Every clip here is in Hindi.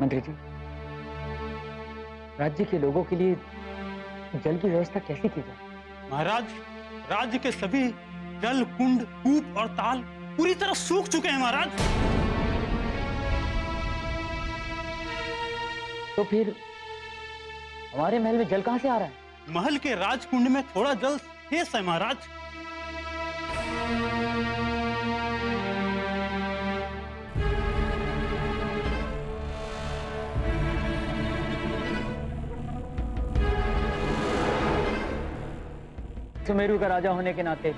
मंत्री जी, राज्य के लोगों के लिए जल की व्यवस्था कैसे की जाए? महाराज, राज्य के सभी जल, कुंड, कूप और ताल पूरी तरह सूख चुके हैं महाराज। तो फिर हमारे महल में जल कहां से आ रहा है? महल के राजकुंड में थोड़ा जल शेष है महाराज। सुमेरु का राजा होने के नाते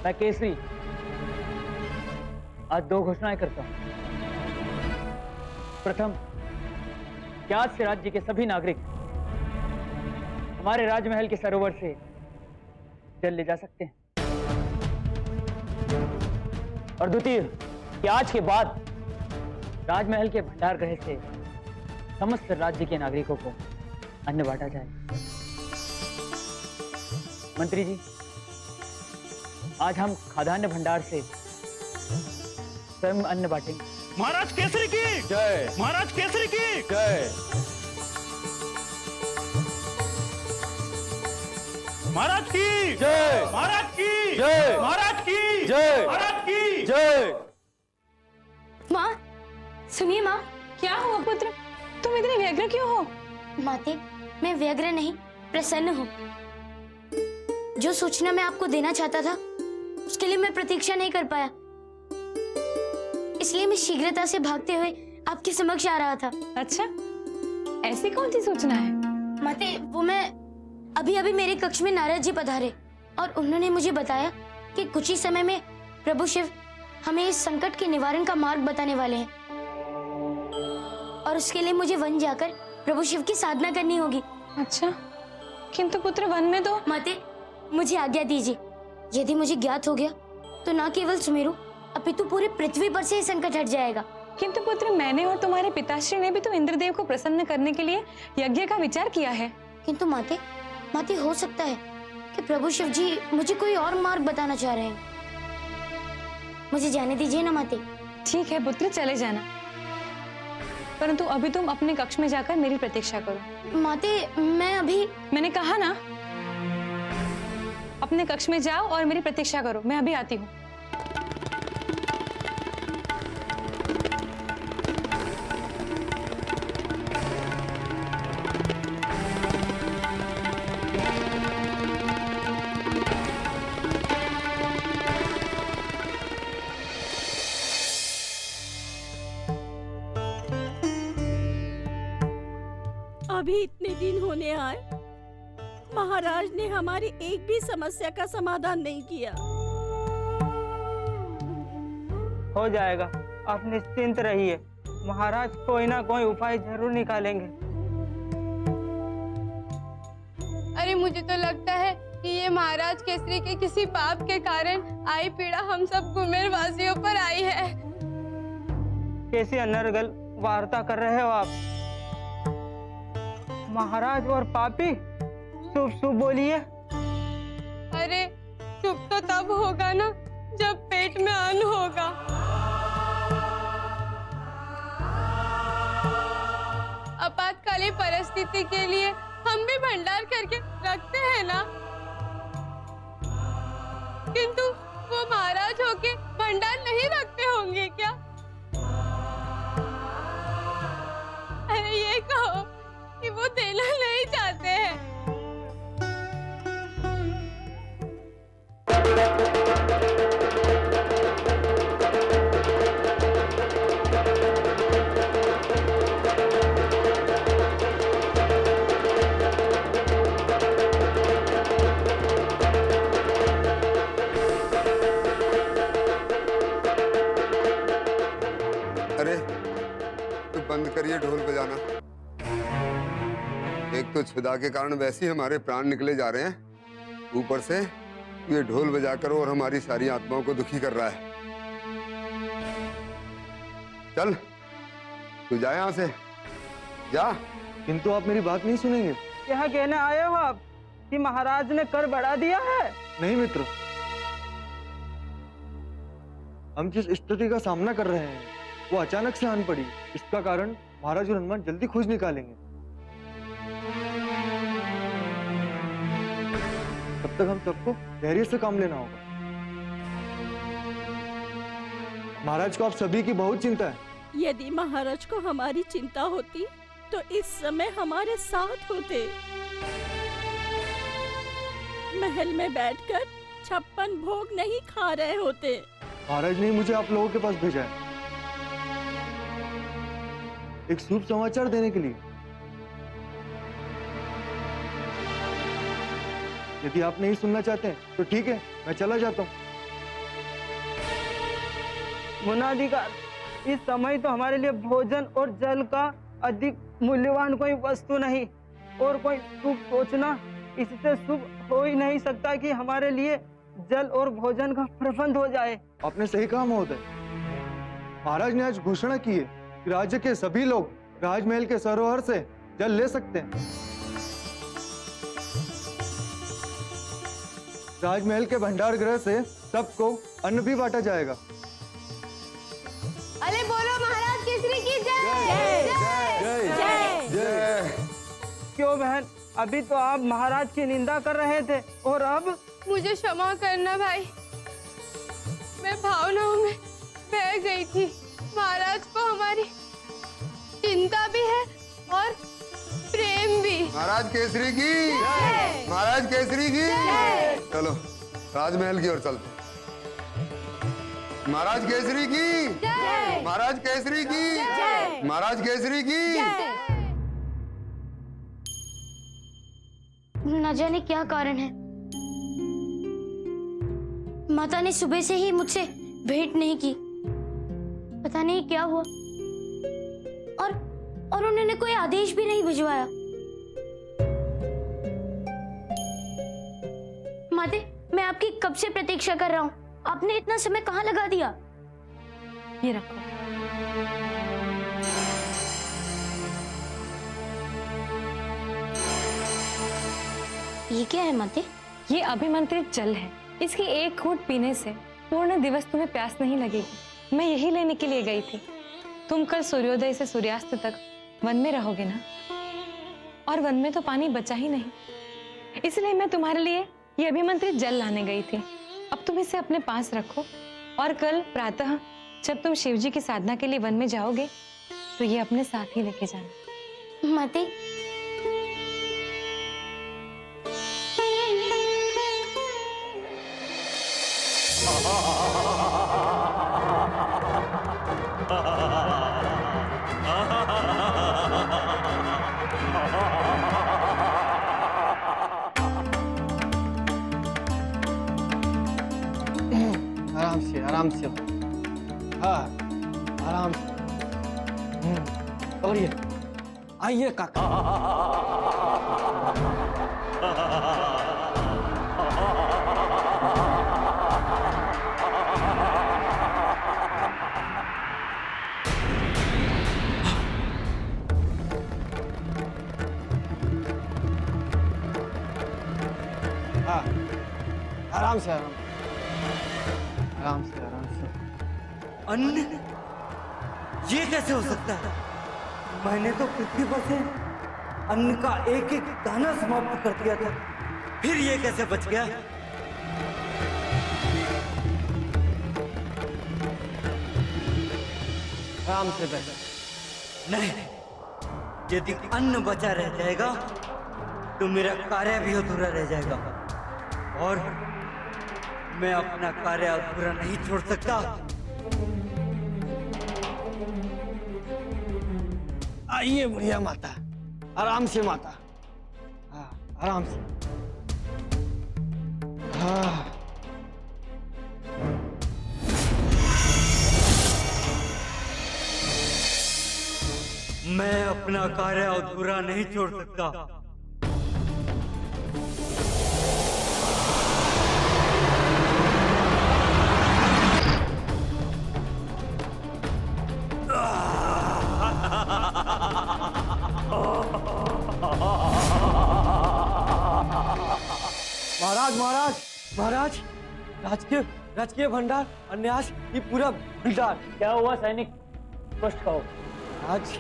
मैं केसरी आज दो घोषणाएं करता हूं। प्रथम, कि आज से राज्य के सभी नागरिक हमारे राजमहल के सरोवर से जल ले जा सकते हैं। और द्वितीय, कि आज के बाद राजमहल के भंडार गृह से समस्त राज्य के नागरिकों को अन्न बांटा जाए। मंत्री जी, आज हम खाद्यान्न भंडार से स्वयं अन्न बांटेंगे। महाराज केसरी की जय। महाराज केसरी की जय। महाराज की जय। महाराज की जय। महाराज की जय। महाराज की जय। माँ, सुनिए माँ। क्या हुआ पुत्र, तुम इतने व्यग्र क्यों हो? माते, मैं व्यग्र नहीं प्रसन्न हूँ। जो सूचना मैं आपको देना चाहता था उसके लिए मैं प्रतीक्षा नहीं कर पाया, इसलिए मैं शीघ्रता से भागते हुए आपके समक्ष आ रहा था। अच्छा, ऐसी कौन सी सूचना है? माते, वो मैं अभी मेरे कक्ष में नारद जी पधारे और उन्होंने मुझे बताया कि कुछ ही समय में प्रभु शिव हमें इस संकट के निवारण का मार्ग बताने वाले हैं और उसके लिए मुझे वन जाकर प्रभु शिव की साधना करनी होगी। अच्छा, किंतु पुत्र वन में तो। माते, मुझे आज्ञा दीजिए। यदि मुझे ज्ञात हो गया तो न केवल सुमेरु अपितु पूरे पृथ्वी पर से ही संकट हट जाएगा। किंतु पुत्र, मैंने और तुम्हारे पिताश्री ने भी तो इंद्रदेव को प्रसन्न करने के लिए यज्ञ का विचार किया है। किंतु माते, हो सकता है कि प्रभु शिव जी मुझे कोई और मार्ग बताना चाह रहे हैं। मुझे जाने दीजिए ना माते। ठीक है पुत्र, चले जाना, परंतु अभी तुम अपने कक्ष में जाकर मेरी प्रतीक्षा करो। माते, मैं अभी। मैंने कहा ना, अपने कक्ष में जाओ और मेरी प्रतीक्षा करो, मैं अभी आती हूँ। अभी इतने दिन होने आए, महाराज ने हमारी एक भी समस्या का समाधान नहीं किया। हो जाएगा, आप निश्चिंत रहिए, महाराज कोई ना कोई उपाय जरूर निकालेंगे। अरे मुझे तो लगता है कि ये महाराज केसरी के किसी पाप के कारण आई पीड़ा हम सब कुमेर वासियों पर आई है। कैसी अनर्गल वार्ता कर रहे हो आप? महाराज और पापी? शुभ शुभ बोलिए। अरे शुभ तो तब होगा ना जब पेट में अन्न होगा। आपातकालीन परिस्थिति के लिए हम भी भंडार करके रखते हैं ना, किंतु वो महाराज होके भंडार नहीं रखते होंगे क्या? अरे ये कहो कि वो देना नहीं चाहते हैं। अरे तो बंद करिए ढोल बजाना। एक तो छुदा के कारण वैसे ही हमारे प्राण निकले जा रहे हैं, ऊपर से ये ढोल बजाकर और हमारी सारी आत्माओं को दुखी कर रहा है। चल तू जा यहाँ से, जा। किंतु आप मेरी बात नहीं सुनेंगे। क्या कहने आए हो आप कि महाराज ने कर बढ़ा दिया है? नहीं मित्र, हम जिस स्थिति का सामना कर रहे हैं वो अचानक से आन पड़ी। इसका कारण महाराज और हनुमान जल्दी खोज निकालेंगे। तब तक हम सबको धैर्य से काम लेना होगा। महाराज को आप सभी की बहुत चिंता है। यदि महाराज को हमारी चिंता होती तो इस समय हमारे साथ होते। महल में बैठकर 56 भोग नहीं खा रहे होते। महाराज ने मुझे आप लोगों के पास भेजा है एक शुभ समाचार देने के लिए। यदि आप नहीं सुनना चाहते हैं तो ठीक है, मैं चला जाता हूँ। मुनाधिकार, इस समय तो हमारे लिए भोजन और जल का अधिक मूल्यवान कोई वस्तु नहीं, और कोई शुभ सोचना इससे शुभ हो ही नहीं सकता कि हमारे लिए जल और भोजन का प्रबंध हो जाए। आपने सही कहा महोदय। महाराज ने आज घोषणा की है कि राज्य के सभी लोग राजमहल के सरोवर से जल ले सकते हैं। राजमहल के भंडार गृह से सबको अन्न भी बांटा जाएगा। अरे बोलो महाराज केसरी की जय। जय। क्यों बहन, अभी तो आप महाराज की निंदा कर रहे थे और अब? मुझे क्षमा करना भाई, मैं भावनाओं में बह गई थी। महाराज को हमारी चिंता भी है और प्रेम भी। महाराज केसरी की, महाराज केसरी की। चलो राजमहल की ओर चलते। महाराज केसरी की, महाराज केसरी की, महाराज केसरी की। न जाने क्या कारण है, माता ने सुबह से ही मुझसे भेंट नहीं की। पता नहीं क्या हुआ, और उन्होंने कोई आदेश भी नहीं भिजवाया। माते, मैं आपकी कब से प्रतीक्षा कर रहा हूँ, आपने इतना समय कहाँ लगा दिया? ये रखो। ये क्या है माते? ये अभिमंत्रित जल है। इसकी एक घूंट पीने से पूर्ण दिवस तुम्हें प्यास नहीं लगेगी। मैं यही लेने के लिए गई थी। तुम कल सूर्योदय से सूर्यास्त तक वन में रहोगे ना, और वन में तो पानी बचा ही नहीं, इसलिए मैं तुम्हारे लिए ये अभिमंत्रित जल लाने गई थी। अब तुम इसे अपने पास रखो, और कल प्रातः जब तुम शिव जी की साधना के लिए वन में जाओगे तो ये अपने साथ ही लेके जाना। माते, आराम से। हाँ, आराम से। और ये आइए काका। हाँ, आराम से, आराम से। अन्न? ये कैसे हो सकता है? मैंने तो पृथ्वी पर से अन्न का एक एक दाना समाप्त कर दिया था, फिर ये कैसे बच गया? आराम से बैठ। नहीं, यदि अन्न बचा रह जाएगा तो मेरा कार्य भी अधूरा रह जाएगा, और मैं अपना कार्य अधूरा नहीं छोड़ सकता। आइए बुढ़िया माता, आराम से माता। हाँ, आराम से। हाँ। मैं अपना कार्य अधूरा नहीं छोड़ सकता। महाराज, राजकीय भंडार अन्यास, ये पूरा भंडार। क्या हुआ सैनिक? स्पष्ट कहो। आज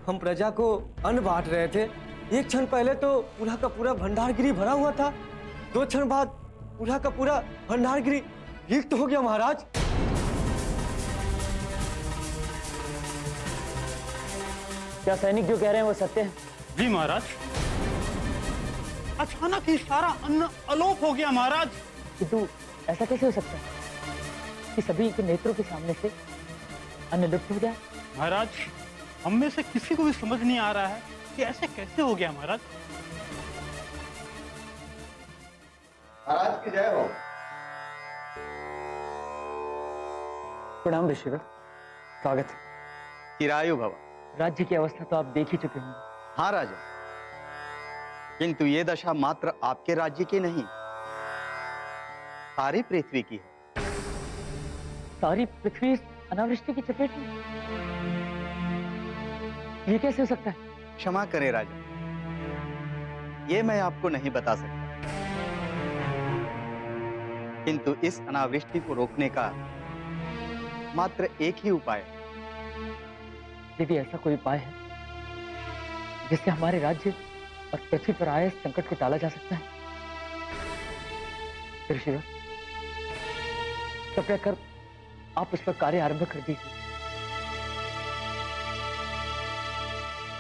हम प्रजा को अन्न बांट रहे थे, एक क्षण पहले तो पूरा का पूरा भंडारगिरी भरा हुआ था, 2 क्षण बाद पूरा का पूरा भंडारगिरी रिक्त हो गया महाराज। क्या सैनिक जो कह रहे हैं वो सत्य है? जी महाराज, अचानक ही सारा अन्न अलोप हो गया महाराज। किंतु ऐसा कैसे हो सकता है कि सभी के नेत्रों के सामने से अन्न लुप्त हो जाए? महाराज, हम में से किसी को भी समझ नहीं आ रहा है कि ऐसे कैसे हो गया महाराज। महाराज की जय हो। प्रणाम ऋषिवर, स्वागत है। चिरायु भव। राज्य की अवस्था तो आप देख ही चुके होंगे। हाँ राजा, किंतु ये दशा मात्र आपके राज्य की नहीं, सारी पृथ्वी की है। सारी पृथ्वी इस अनावृष्टि की चपेट में? ये कैसे हो सकता है? क्षमा करें राजा, ये मैं आपको नहीं बता सकता, किंतु इस अनावृष्टि को रोकने का मात्र एक ही उपाय है। यदि ऐसा कोई उपाय है जिससे हमारे राज्य और पृथ्वी पर आए संकट को टाला जा सकता है, ऋषिवर कृपया कर आप उस पर कार्य आरंभ कर दीजिए।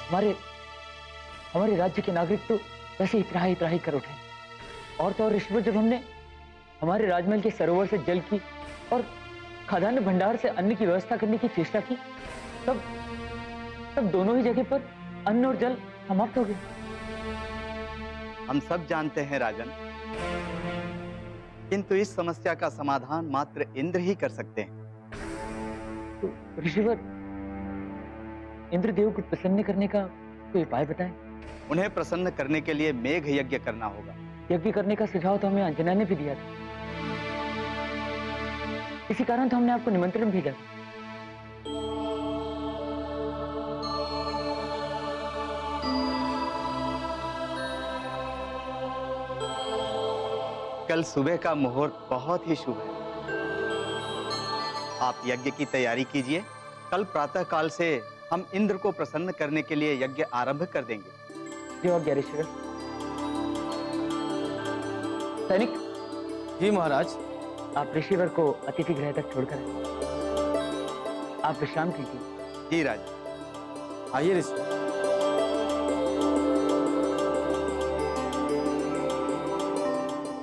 हमारे राज्य के नागरिक तो वैसे इतराही कर उठे, और तो और ऋषिवर जब हमने हमारे राजमहल के सरोवर से जल की और खाद्यान्न भंडार से अन्न की व्यवस्था करने की चेष्टा की, तब दोनों ही जगह पर अन्न और जल समाप्त हो गए। हम सब जानते हैं राजन, किंतु इस समस्या का समाधान मात्र इंद्र ही कर सकते हैं। तो ऋषिवर, इंद्रदेव को प्रसन्न करने का कोई उपाय बताएं। उन्हें प्रसन्न करने के लिए मेघ यज्ञ करना होगा। यज्ञ करने का सुझाव तो हमें अंजना ने भी दिया था, इसी कारण तो हमने आपको निमंत्रण भेजा। कल सुबह का मुहूर्त बहुत ही शुभ है, आप यज्ञ की तैयारी कीजिए। कल प्रातः काल से हम इंद्र को प्रसन्न करने के लिए यज्ञ आरंभ कर देंगे। जो आज्ञा ऋषिवर। सैनिक। जी महाराज। आप ऋषिवर को अतिथि गृह तक छोड़कर आप विश्राम कीजिए। जी राजा। आइए ऋषि।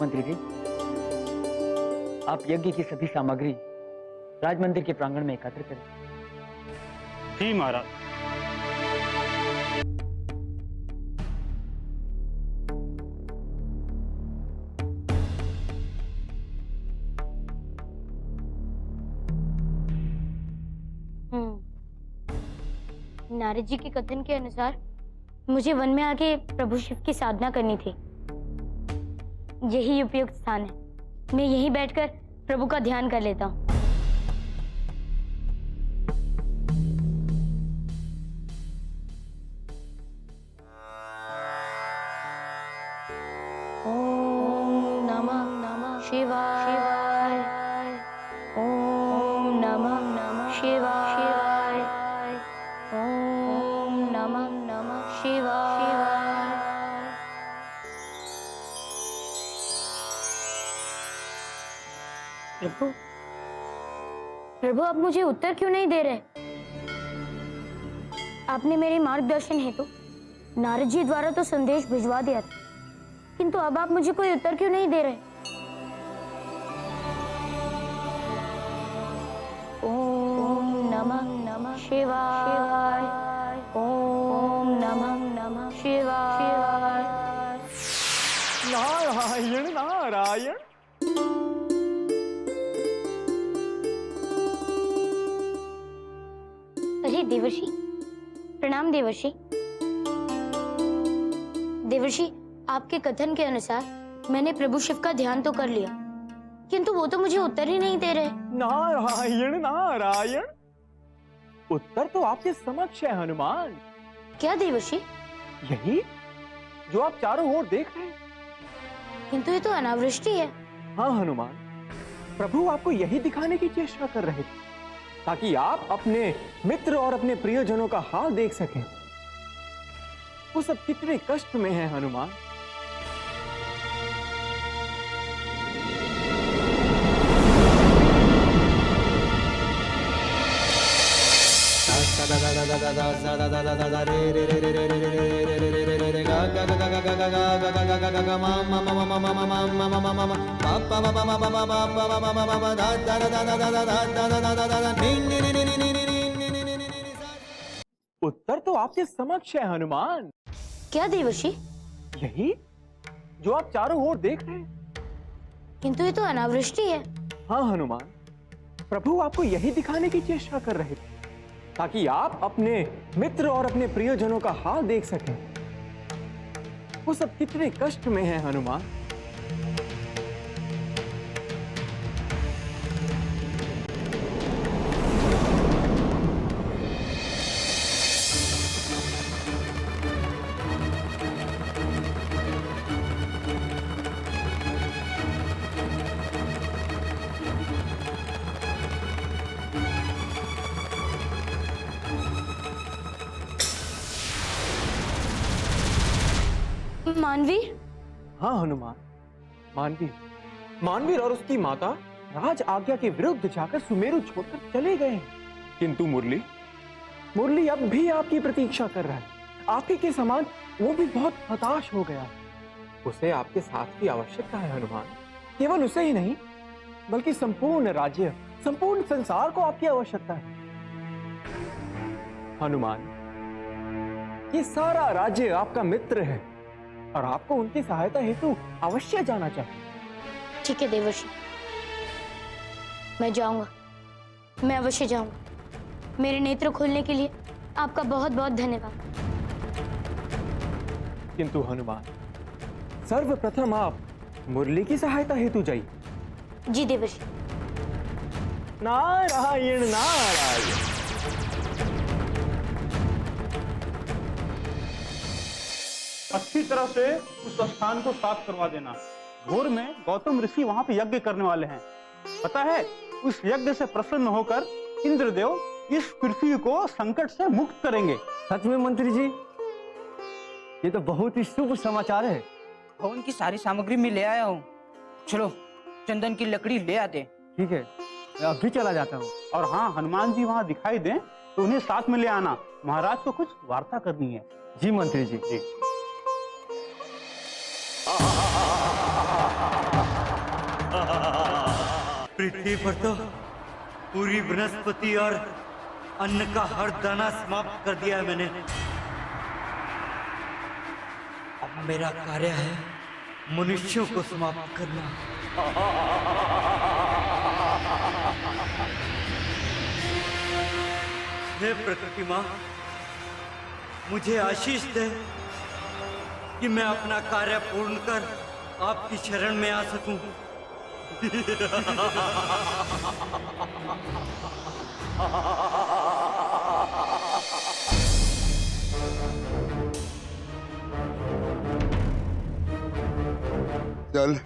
मंत्री जी, आप यज्ञ की सभी सामग्री राजमंदिर के प्रांगण में एकत्र करें। जी महाराज। नारद जी के कथन के अनुसार मुझे वन में आके प्रभु शिव की साधना करनी थी। यही उपयुक्त स्थान है, मैं यहीं बैठकर प्रभु का ध्यान कर लेता हूँ। ओम नमः शिवाय। ओम नमः शिवाय। ओम नमः शिवाय। प्रभु आप मुझे उत्तर क्यों नहीं दे रहे? आपने मेरे मार्गदर्शन हेतु नारद जी द्वारा तो संदेश भिजवा दिया था, किंतु अब आप मुझे कोई उत्तर क्यों नहीं दे रहे? ओम नमः शिवाय। ओम नमः शिवाय। नारायण नारायण। अरे देवर्षि, प्रणाम देवर्षि। देवर्षि, आपके कथन के अनुसार मैंने प्रभु शिव का ध्यान तो कर लिया, किंतु वो तो मुझे उत्तर ही नहीं दे रहे। नारायण नारायण। उत्तर तो आपके समक्ष है हनुमान। क्या देवर्षि? यही जो आप चारों ओर देख रहे हैं। किंतु ये तो अनावृष्टि है। हाँ हनुमान, प्रभु आपको यही दिखाने की चेष्टा कर रहे थे ताकि आप अपने मित्र और अपने प्रियजनों का हाल देख सकें। वो सब कितने कष्ट में हैं हनुमान। उत्तर तो आपके समक्ष है हनुमान। क्या देवर्षि? यही जो आप चारों ओर देख रहे हैं। किंतु ये तो अनावृष्टि है। हाँ हनुमान, प्रभु आपको यही दिखाने की चेष्टा कर रहे थे ताकि आप अपने मित्र और अपने प्रियजनों का हाल देख सकें। वो सब कितने कष्ट में हैं हनुमान। मानवीर? हाँ हनुमान, मानवीर और उसकी माता राज आज्ञा के विरुद्ध जाकर सुमेरु छोड़कर चले गए हैं। किंतु मुरली अब भी आपकी प्रतीक्षा कर रहा है। आप ही के समान वो भी बहुत हताश हो गया। उसे आपके साथ की आवश्यकता है हनुमान। केवल उसे ही नहीं बल्कि संपूर्ण राज्य, संपूर्ण संसार को आपकी आवश्यकता है। हनुमान, ये सारा राज्य आपका मित्र है और आपको उनकी सहायता हेतु अवश्य जाना चाहिए। ठीक है देवर्षि, मैं जाऊंगा, मैं अवश्य जाऊंगा। मेरे नेत्र खोलने के लिए आपका बहुत बहुत धन्यवाद। किंतु हनुमान, सर्वप्रथम आप मुरली की सहायता हेतु जाइए। जी देवर्षि। नारायण नारायण। अच्छी तरह से उस स्थान को साफ करवा देना। भोर में गौतम ऋषि वहां पे यज्ञ करने वाले हैं। पता है, उस यज्ञ से प्रसन्न होकर इंद्रदेव इस पृथ्वी को संकट से मुक्त करेंगे। सच में मंत्री जी, ये तो बहुत ही शुभ समाचार है। भवन की सारी सामग्री मैं ले आया हूँ। चलो चंदन की लकड़ी ले आते। ठीक है, मैं अभी चला जाता हूँ। और हाँ, हनुमान जी वहां दिखाई दें तो उन्हें साथ में ले आना। महाराज को कुछ वार्ता करनी है। जी मंत्री जी। जी। पृथ्वी पर तो पूरी वनस्पति और अन्न का हर दाना समाप्त कर दिया है मैंने। अब मेरा कार्य है मनुष्यों को समाप्त करना। हे प्रकृति माँ, मुझे आशीष दे कि मैं अपना कार्य पूर्ण कर आपकी शरण में आ सकूं। चल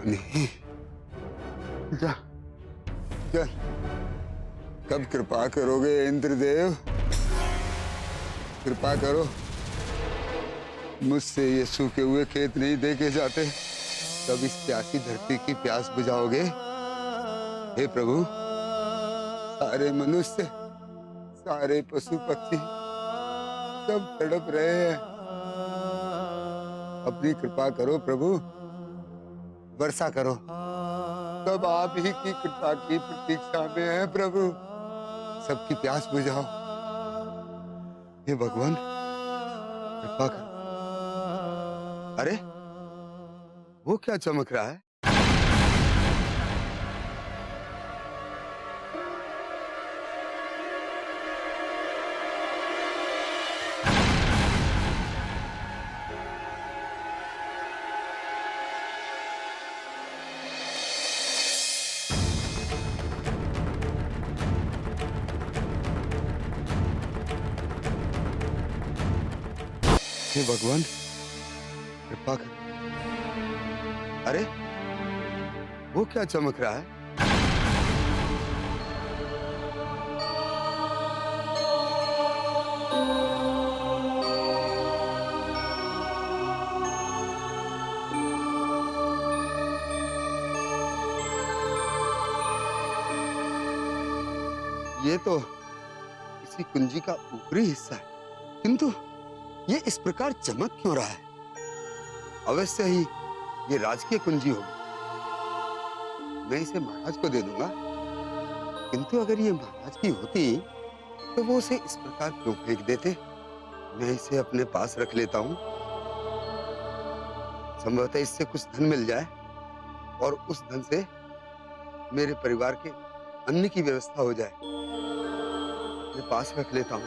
नहीं, जा चल। कब कृपा करोगे इंद्रदेव? कृपा करो, मुझसे ये सूखे हुए खेत नहीं देखे जाते। कब इस प्यासी धरती की प्यास बुझाओगे? हे प्रभु, सारे मनुष्य, सारे पशु पक्षी सब तड़प रहे हैं। अपनी कृपा करो प्रभु, वर्षा करो। सब आप ही की कृपा की प्रतीक्षा में है प्रभु। सबकी प्यास बुझाओ। हे भगवान, कृपा करो। अरे, वो क्या चमक रहा है? हे भगवान, कृपा कर। अरे वो क्या चमक रहा है? ये तो किसी कुंजी का ऊपरी हिस्सा है, किंतु ये इस प्रकार चमक क्यों रहा है? अवश्य ही ये राजकीय कुंजी होगी। मैं इसे महाराज को दे दूंगा, किंतु अगर ये महाराज की होती तो वो उसे इस प्रकार क्यों फेंक देते? मैं इसे अपने पास रख लेता हूँ। संभवतः इससे कुछ धन मिल जाए और उस धन से मेरे परिवार के अन्न की व्यवस्था हो जाए। मैं पास रख लेता हूँ।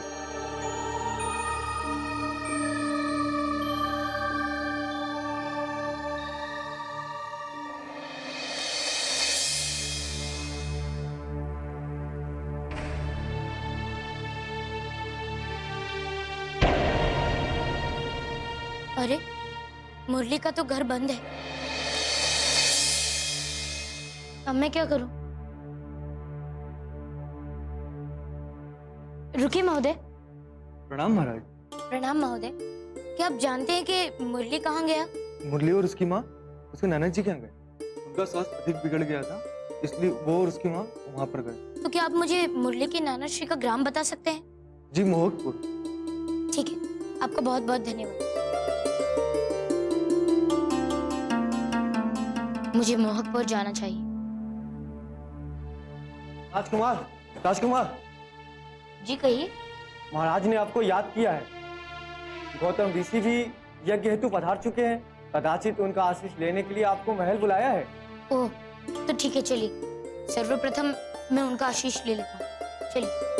अरे मुरली का तो घर बंद है। अब मैं क्या करूं? रुकिए महोदय। प्रणाम महाराज। प्रणाम महोदय। क्या आप जानते हैं कि मुरली कहाँ गया? मुरली और उसकी माँ उसके नाना जी के यहाँ गए। उनका स्वास्थ्य अधिक बिगड़ गया था, इसलिए वो और उसकी माँ वहाँ पर गए। तो क्या आप मुझे मुरली के नाना श्री का ग्राम बता सकते हैं? जी, मोहकपुर। ठीक है, आपका बहुत बहुत धन्यवाद। मुझे मोहकपुर जाना चाहिए। राजकुमार, राजकुमार, जी कहिए। महाराज ने आपको याद किया है। गौतम ऋषि भी यज्ञ हेतु पधार चुके हैं। कदाचित उनका आशीष लेने के लिए आपको महल बुलाया है। ओह, तो ठीक है, चलिए सर्वप्रथम मैं उनका आशीष ले लेता हूँ। चलिए।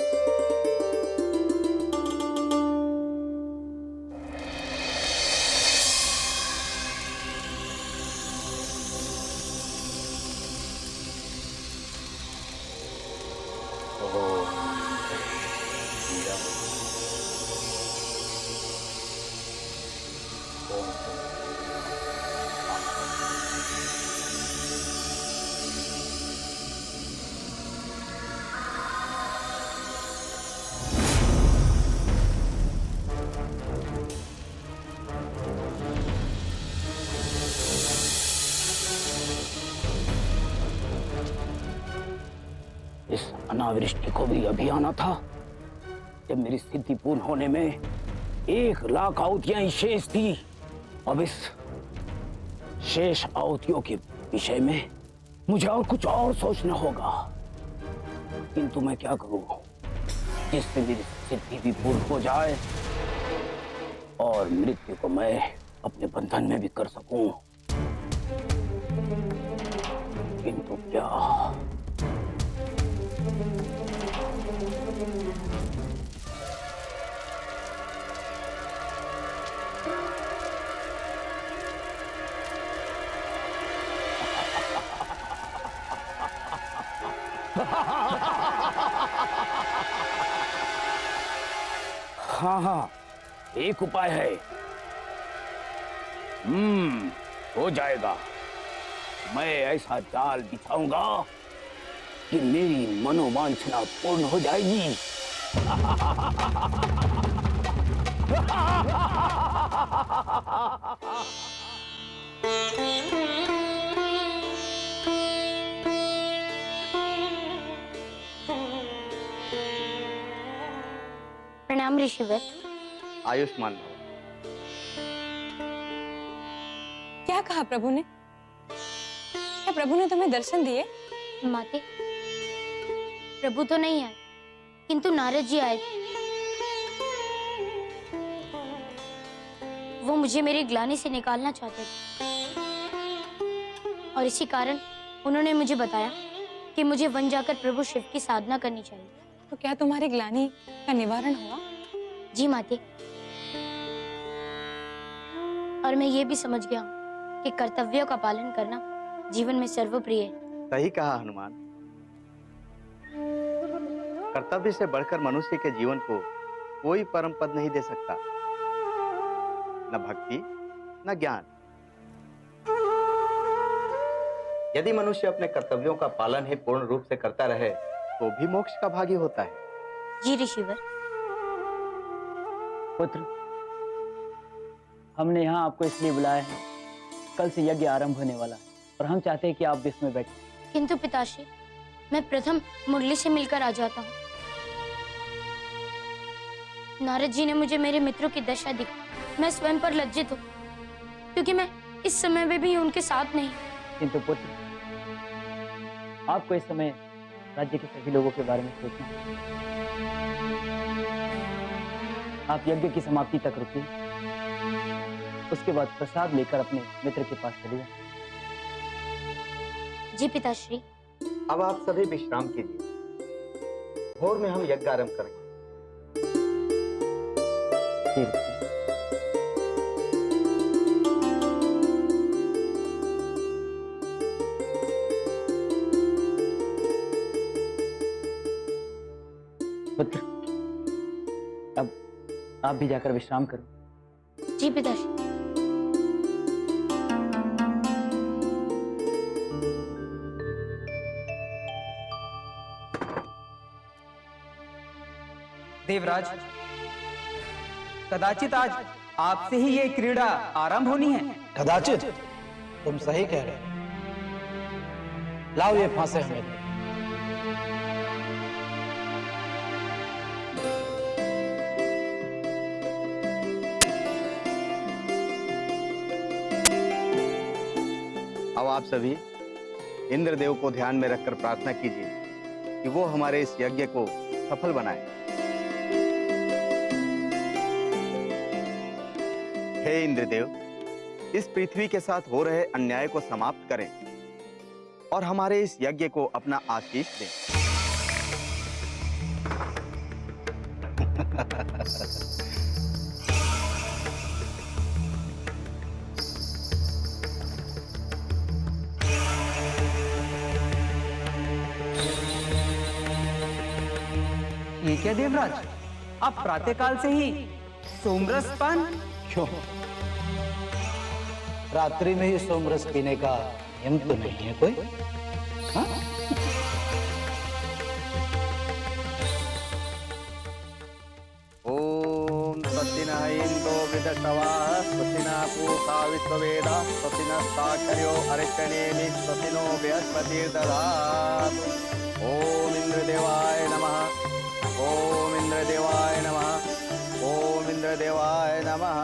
इस अनावृष्टि को भी अभी आना था, जब मेरी सिद्धि पूर्ण होने में 1,00,000 आहुतियां ही शेष थी। अब इस शेष आहुतियों के विषय में मुझे और कुछ और सोचना होगा, किंतु मैं क्या करूं जिससे मेरी सिद्धि भी पूर्ण हो जाए और मृत्यु को मैं अपने बंधन में भी कर सकूं। किंतु क्या? हाँ, एक उपाय है। हो जाएगा। मैं ऐसा जाल बिछाऊंगा कि मेरी मनोवांछना पूर्ण हो जाएगी। प्रणाम ऋषिवर। आयुष्मान भव। क्या कहा प्रभु ने? क्या प्रभु ने तुम्हें दर्शन दिए? माते, प्रभु तो नहीं आए, किंतु नारद जी आए थे। वो मुझे मेरी ग्लानि से निकालना चाहते थे और इसी कारण उन्होंने मुझे बताया कि मुझे वन जाकर प्रभु शिव की साधना करनी चाहिए। तो क्या तुम्हारी ग्लानि का निवारण हुआ? जी माते, और मैं ये भी समझ गया हूँ कि कर्तव्यों का पालन करना जीवन में सर्वप्रिय है। सही कहा हनुमान। कर्तव्य से बढ़कर मनुष्य के जीवन को कोई परम पद नहीं दे सकता। न भक्ति न ज्ञान। यदि मनुष्य अपने कर्तव्यों का पालन ही पूर्ण रूप से करता रहे तो भी मोक्ष का भागी होता है। जी ऋषिवर। पुत्र, हमने यहाँ आपको इसलिए बुलाया है, कल से यज्ञ आरंभ होने वाला है और हम चाहते हैं कि आप भी इसमें बैठें। किंतु पिताश्री, मैं प्रथम मुरली से मिलकर आ जाता हूँ। नारद जी ने मुझे मेरे मित्रों की दशा दी, मैं स्वयं पर लज्जित हूँ क्योंकि मैं इस समय में भी उनके साथ नहीं। किंतु पुत्र, आपको इस समय राज्य के सभी लोगों के बारे में सोचना है। आप यज्ञ की समाप्ति तक रुकिए, उसके बाद प्रसाद लेकर अपने मित्र के पास चले जाएं। जी पिताश्री। अब आप सभी विश्राम कीजिए, भोर में हम यज्ञ आरंभ करेंगे। पुत्र, अब आप भी जाकर विश्राम करो। जी पिताश्री। देवराज, कदाचित आज आपसे ही ये क्रीड़ा आरंभ होनी है। कदाचित? तुम सही कह रहे हो। लाओ ये फांसे हमें। अब आप सभी इंद्रदेव को ध्यान में रखकर प्रार्थना कीजिए कि वो हमारे इस यज्ञ को सफल बनाए। हे इंद्रदेव, इस पृथ्वी के साथ हो रहे अन्याय को समाप्त करें और हमारे इस यज्ञ को अपना आशीष दें। ये क्या देवराज, आप प्रातःकाल से ही सोमरस पान? क्यों? रात्रि में ही सोमरस पीने का नियम तो नहीं है कोई? हाँ? ओम स्वस्ति न इंद्रो वृद्धश्रवाः स्वस्ति न पूषा विश्ववेदाः स्वस्ति नस्ताक्षर्यो अरिष्टनेमिः स्वस्ति नो बृहस्पतिर्दधातु। ओम इंद्रदेवाय नमः। ओम इंद्रदेवाय नमः। ओम इंद्रदेवाय नमः।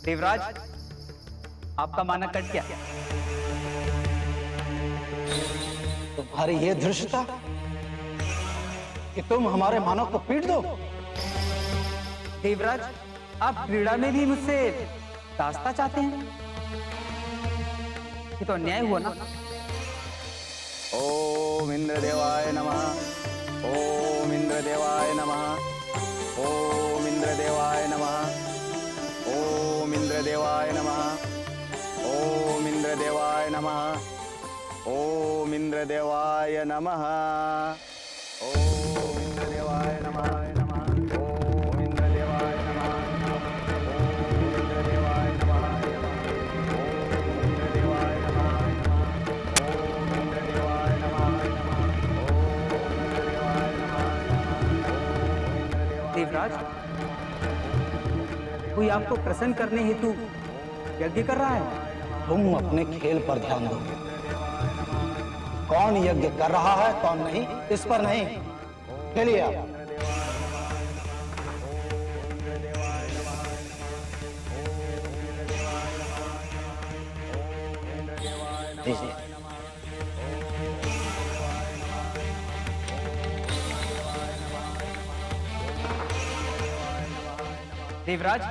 देवराज, आपका मानक कट गया। तुम्हारी ये धृष्टता कि तुम हमारे मानव को पीट दो। देवराज, आप क्रीड़ा में भी मुझसे दास्ता चाहते हैं? ये तो अन्याय हुआ ना। ओम इंद्रदेवाय नमः। ओम इंद्रदेवाय नमः। ओम इंद्रदेवाय नमः। ओम इंद्रदेवाय नमः। ओम इंद्रदेवाय नमः। ओम इंद्रदेवाय नमः। ओम इंद्रदेवाय नमः। ओम इंद्रदेवाय नमः। ओम इंद्रदेवाय नमः। ओम इंद्रदेवाय नमः। ओम इंद्रदेवाय नमः। देवराज, कोई आपको प्रसन्न करने हेतु यज्ञ कर रहा है? तुम अपने खेल पर ध्यान दो। कौन यज्ञ कर रहा है कौन नहीं, इस पर नहीं। खेलिए आप। दीजिए। देवराज,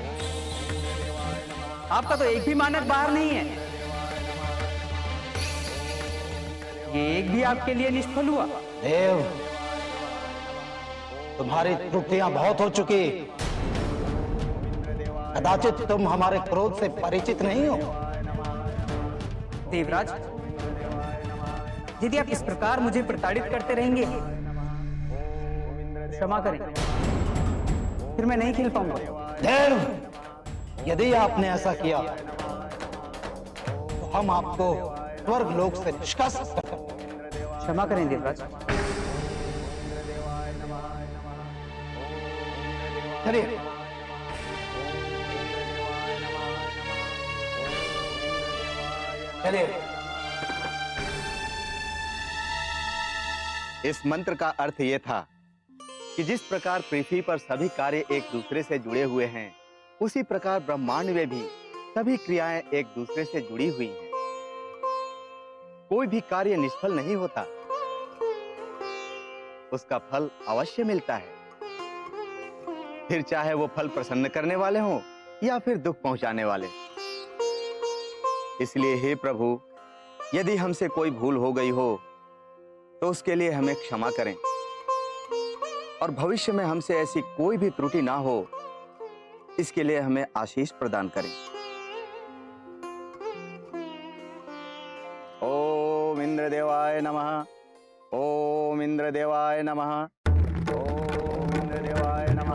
आपका तो एक भी मानक बाहर नहीं है। ये एक भी आपके लिए निष्फल हुआ। देव, तुम्हारी त्रुटियां बहुत हो चुकी। कदाचित तुम हमारे क्रोध से परिचित नहीं हो। देवराज, यदि आप इस प्रकार मुझे प्रताड़ित करते रहेंगे क्षमा करें, फिर मैं नहीं खेल पाऊंगा। देव, यदि आपने ऐसा किया तो हम आपको स्वर्ग लोक से निष्कासित कर देंगे। क्षमा करें देवराज। चलिए। चलिए। इस मंत्र का अर्थ यह था कि जिस प्रकार पृथ्वी पर सभी कार्य एक दूसरे से जुड़े हुए हैं, उसी प्रकार ब्रह्मांड में भी सभी क्रियाएं एक दूसरे से जुड़ी हुई हैं। कोई भी कार्य निष्फल नहीं होता, उसका फल अवश्य मिलता है, फिर चाहे वो फल प्रसन्न करने वाले हों या फिर दुख पहुंचाने वाले। इसलिए हे प्रभु, यदि हमसे कोई भूल हो गई हो तो उसके लिए हमें क्षमा करें, और भविष्य में हमसे ऐसी कोई भी त्रुटि ना हो, इसके लिए हमें आशीष प्रदान करें। ओम इंद्रदेवाय नमः। ओम इंद्रदेवाय नमः। ओम इंद्रदेवाय नमः।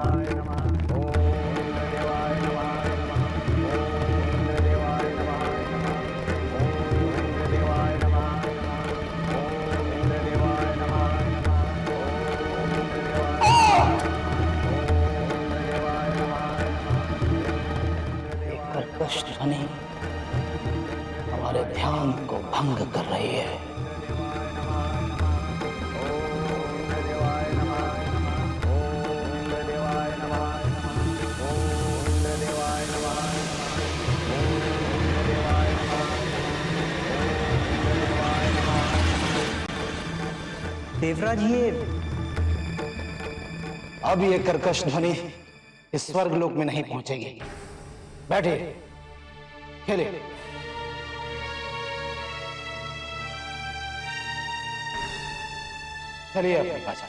कर्कश ध्वनि हमारे ध्यान को भंग कर रही है। देवराज, ये अब ये कर्कश ध्वनि इस स्वर्ग लोक में नहीं पहुंचेगी। बैठिए, खेलिए। चलिए अपनी भाषा।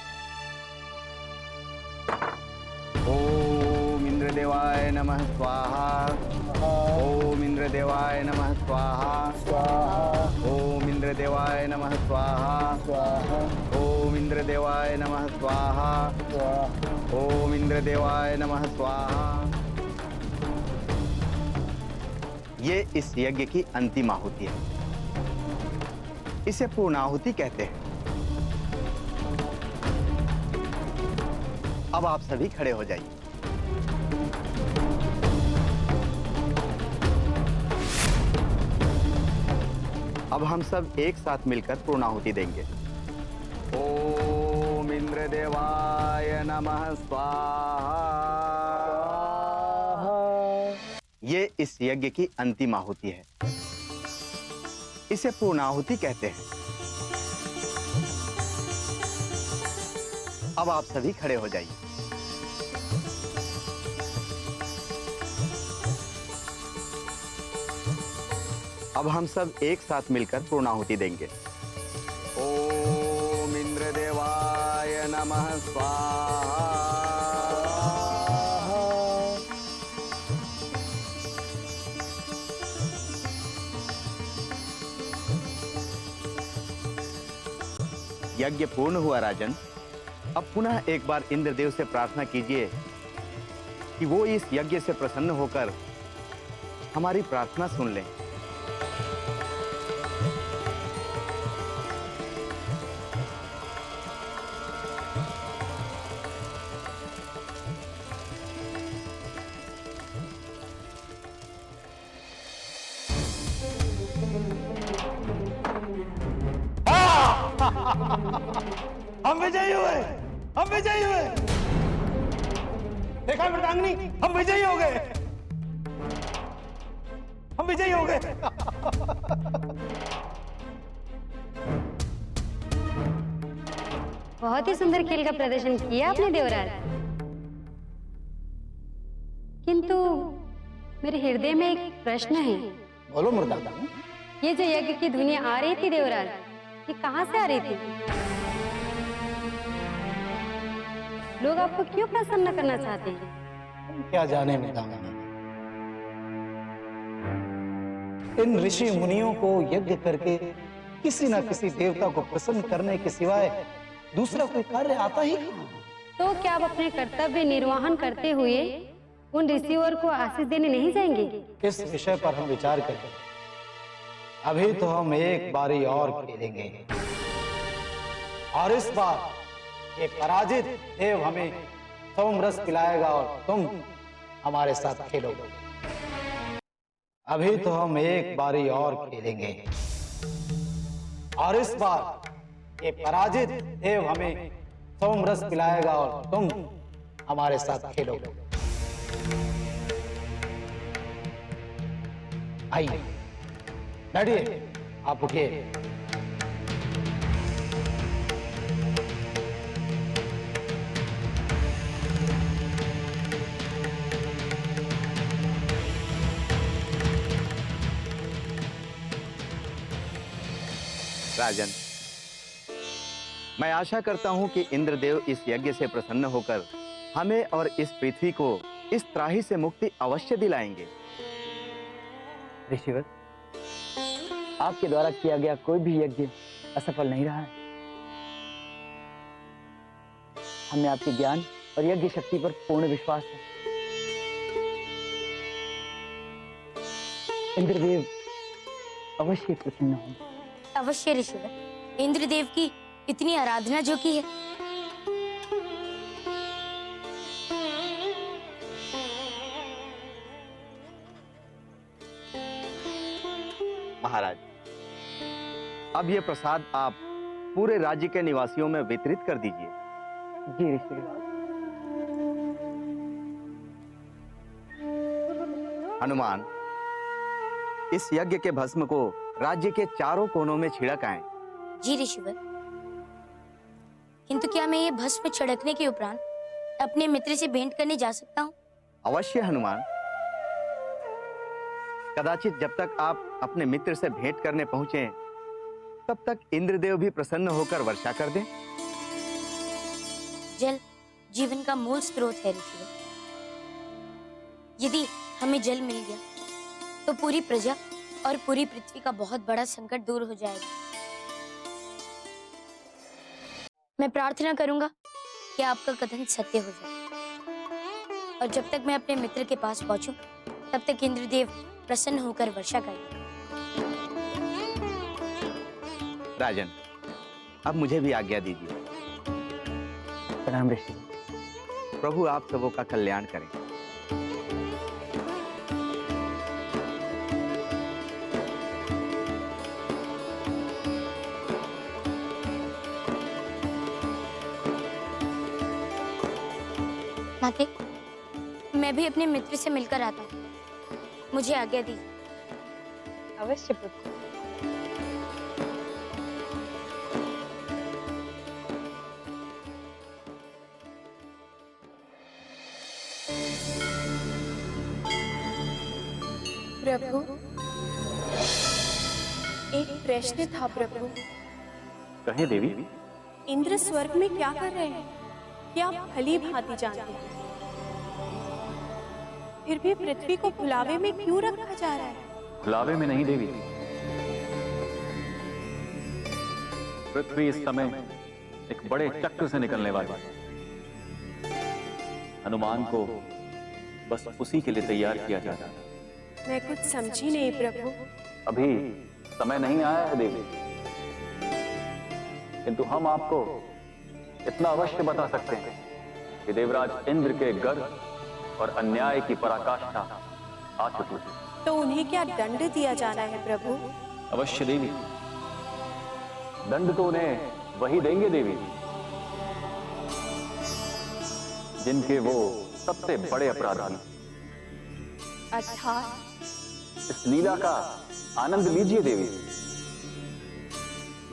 ओम इंद्रदेवाय नमः स्वाहा। ओम इंद्रदेवाय नमः स्वाहा। ओम इंद्रदेवाय नमः स्वाहा। ओम इंद्रदेवाय नमः स्वाहा। ओम इंद्रदेवाय नमः स्वाहा। ये इस यज्ञ की अंतिम आहुति है। इसे पूर्णाहुति कहते हैं। अब आप सभी खड़े हो जाइए। अब हम सब एक साथ मिलकर पूर्णाहुति देंगे। ओम इंद्रदेवाय नमः स्वाहा। ये इस यज्ञ की अंतिम आहुति है। इसे पूर्णाहुति कहते हैं। अब आप सभी खड़े हो जाइए। अब हम सब एक साथ मिलकर पूर्णाहुति देंगे। ओम इंद्रदेवाय नमः स्वाहा। यज्ञ पूर्ण हुआ राजन। अब पुनः एक बार इंद्रदेव से प्रार्थना कीजिए कि वो इस यज्ञ से प्रसन्न होकर हमारी प्रार्थना सुन लें। हम विजयी हुए। हम विजयी हुए। देखा मृदांगनी, हम विजयी हो गए। हम विजयी हो गए। बहुत ही सुंदर खेल का प्रदर्शन किया आपने देवराज, किंतु मेरे हृदय में एक प्रश्न है। बोलो मृदांगनी। ये जो यज्ञ की ध्वनि आ रही थी देवराज, ये कहाँ से आ रही थी? लोग आपको क्यों प्रसन्न करना चाहते हैं? क्या जाने मृदांगनी। इन ऋषि मुनियों को यज्ञ करके किसी न किसी देवता को प्रसन्न करने के सिवाय दूसरा कोई कार्य आता ही नहीं। तो क्या आप अपने कर्तव्य निर्वहन करते हुए उन ऋषियों को आशीष देने नहीं जाएंगे? इस विषय पर हम विचार करेंगे। अभी तो हम एक बारी और खेलेंगे और इस बार ये पराजित देव हमें सोमरस पिलाएगा और तुम हमारे साथ खेलोगे। अभी तो हम एक बारी और खेलेंगे और इस बार ये पराजित देव हमें सोमरस पिलाएगा और तुम हमारे साथ खेलोगे। आइए बैठिए, आप उठिए। राजन, मैं आशा करता हूं कि इंद्रदेव इस यज्ञ से प्रसन्न होकर हमें और इस पृथ्वी को इस त्राही से मुक्ति अवश्य दिलाएंगे। ऋषिवर, आपके द्वारा किया गया कोई भी यज्ञ असफल नहीं रहा है। हमें आपके ज्ञान और यज्ञ शक्ति पर पूर्ण विश्वास है। इंद्रदेव अवश्य प्रसन्न होंगे। अवश्य ऋषिवर, इंद्रदेव की इतनी आराधना जो की है। महाराज, अब ये प्रसाद आप पूरे राज्य के निवासियों में वितरित कर दीजिए। जी ऋषिवर। हनुमान, इस यज्ञ के भस्म को राज्य के चारों कोनों में छिड़काएं। जी ऋषिवर, किंतु क्या मैं ये भस्म छिड़कने के उपरांत अपने मित्र से भेंट करने जा सकता हूँ? अवश्य हनुमान। कदाचित जब तक आप अपने मित्र से भेंट करने पहुंचे तब तक इंद्रदेव भी प्रसन्न होकर वर्षा कर दें। जल जीवन का मूल स्रोत है ऋषिवर। यदि हमें जल मिल गया तो पूरी प्रजा और पूरी पृथ्वी का बहुत बड़ा संकट दूर हो जाएगा। मैं प्रार्थना करूंगा कि आपका कथन सत्य हो जाए और जब तक मैं अपने मित्र के पास पहुंचूं तब तक इंद्रदेव प्रसन्न होकर वर्षा करें। राजन, अब मुझे भी आज्ञा दीजिए। प्रणाम ऋषि। प्रभु आप सबों का कल्याण करें। माते, मैं भी अपने मित्र से मिलकर आता हूँ। मुझे आज्ञा दीजिए। अवश्य पुत्र। प्रभु, एक प्रश्न था प्रभु। कहे देवी। इंद्र स्वर्ग में क्या कर रहे हैं? क्या आप भली भांति जानते हैं? फिर भी पृथ्वी को खुलावे में क्यों रखा जा रहा है? खुलावे में नहीं देवी, पृथ्वी इस समय एक बड़े चक्र से निकलने वाली है। हनुमान को बस उसी के लिए तैयार किया जा रहा है। मैं कुछ समझी नहीं प्रभु। अभी समय नहीं आया है देवी, किंतु हम आपको इतना अवश्य बता सकते हैं कि देवराज इंद्र के गर्व और अन्याय की पराकाष्ठा आ चुकी है। तो उन्हें क्या दंड दिया जाना है प्रभु? अवश्य देवी, दंड तो उन्हें वही देंगे देवी जिनके वो सबसे बड़े अपराधी। अर्थात इस लीला का आनंद लीजिए देवी।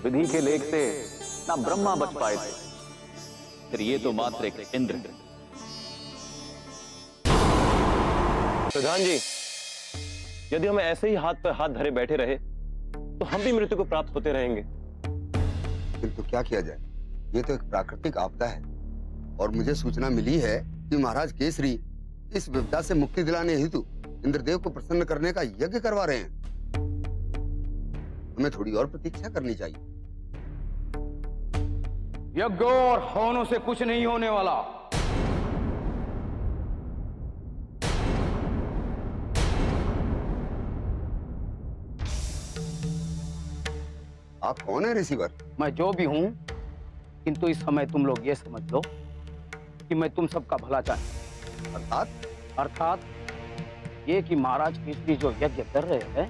विधि के लेख से ना ब्रह्मा बच पाए थे, फिर ये तो मात्र एक इंद्र। प्रधान जी, यदि हम ऐसे ही हाथ पर हाथ धरे बैठे रहे तो हम भी मृत्यु को प्राप्त होते रहेंगे। किंतु क्या किया जाए, ये तो एक प्राकृतिक आपदा है और मुझे सूचना मिली है कि महाराज केसरी इस विपदा से मुक्ति दिलाने हेतु इंद्रदेव को प्रसन्न करने का यज्ञ करवा रहे हैं। हमें थोड़ी और प्रतीक्षा करनी चाहिए। यज्ञ और हवनों से कुछ नहीं होने वाला। आप कौन है रिसीवर? मैं जो भी हूं, किंतु इस समय तुम लोग ये समझ लो कि मैं तुम सबका भला चाहता हूं। अर्थात ये कि महाराज केसरी जो यज्ञ कर रहे हैं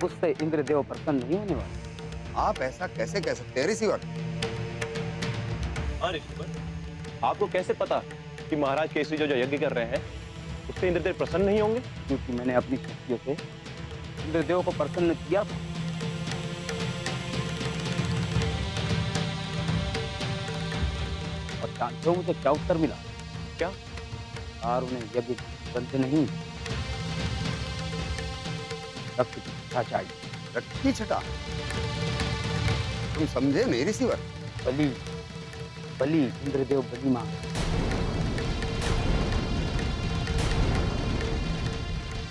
उससे इंद्रदेव प्रसन्न नहीं होने वाले। आप ऐसा कैसे कह सकते हैं रिसीवर? हाँ रिसीवर, आपको कैसे पता कि महाराज केसरी जो यज्ञ कर रहे हैं उससे इंद्रदेव प्रसन्न नहीं होंगे? क्योंकि मैंने अपनी शक्तियों से इंद्रदेव को प्रसन्न किया था। और जानते हो मुझे क्या उत्तर मिला? क्या? और उन्हें यज्ञ बंद नहीं, रक्त की छटा चाहिए। रक्त की छटा? तुम समझे नहीं रिसीवर? बलि, बलि, इंद्रदेव बलि मांग।